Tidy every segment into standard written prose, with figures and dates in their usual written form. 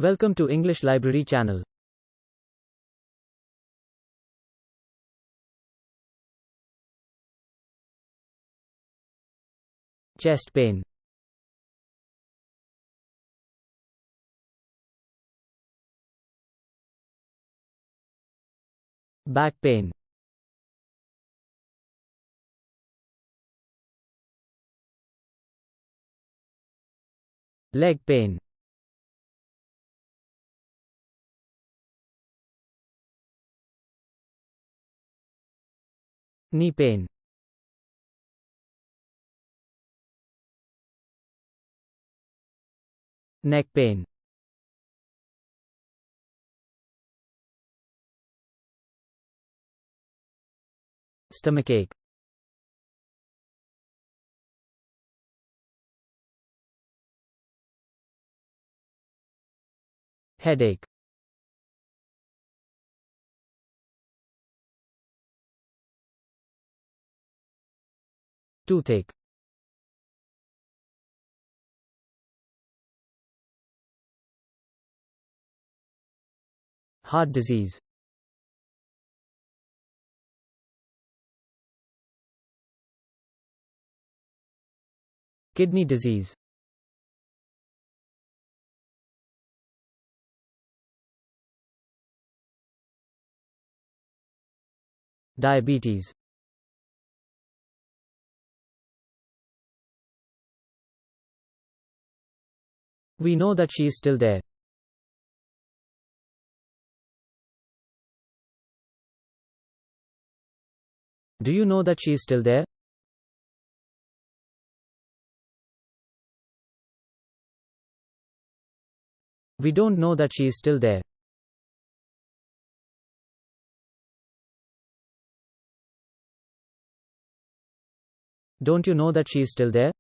Welcome to English Library channel. Chest pain. Back pain. Leg pain. Knee pain. Neck pain. Stomachache. Headache. Toothache. Heart disease. Kidney disease. Diabetes. We know that she is still there. Do you know that she is still there? We don't know that she is still there. Don't you know that she is still there?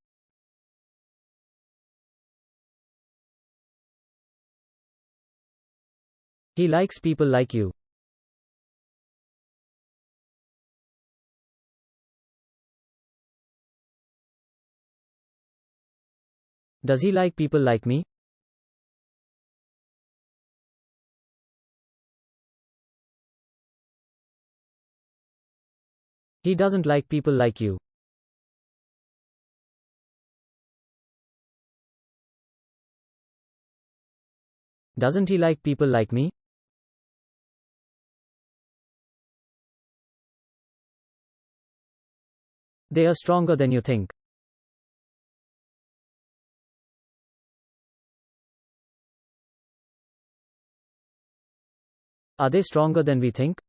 He likes people like you. Does he like people like me? He doesn't like people like you. Doesn't he like people like me? They are stronger than you think. Are they stronger than we think?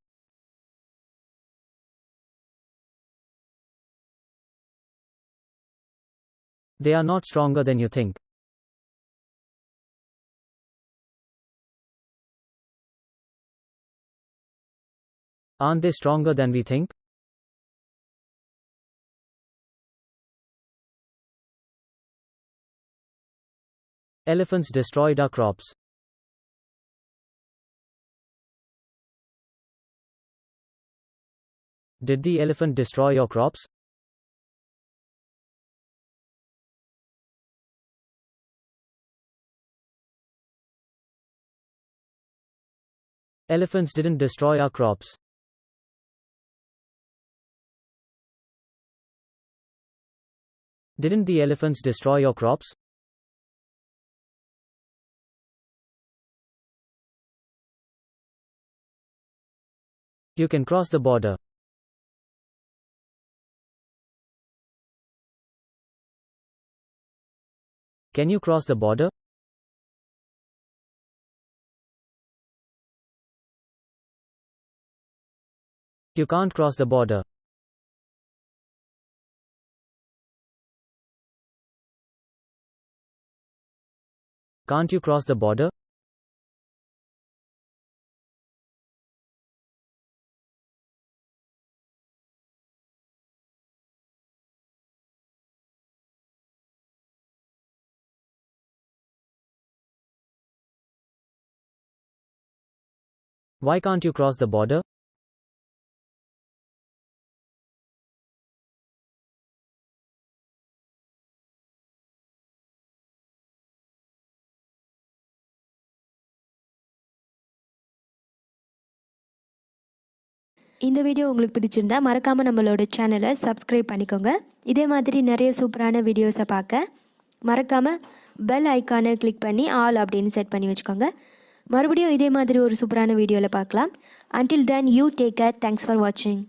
They are not stronger than you think. Aren't they stronger than we think? Elephants destroyed our crops. Did the elephant destroy your crops? Elephants didn't destroy our crops. Didn't the elephants destroy your crops? You can cross the border. Can you cross the border? You can't cross the border. Can't you cross the border? Why can't you cross the border? இந்த video உங்களுக்கு பிடிச்சிருந்தா மறக்காமல் நம்மளோட சேனலை subscribe பண்ணிக்கோங்க. இதே மாதிரி நிறைய சூப்பரான வீடியோஸை பார்க்க மறக்காமல் பெல் ஐக்கானை கிளிக் பண்ணி ஆல் அப்படின்னு செட் பண்ணி வச்சுக்கோங்க. மறுபடியும் இதே மாதிரி ஒரு சூப்பரான வீடியோவில் பார்க்கலாம். Until then, you take care. Thanks for watching.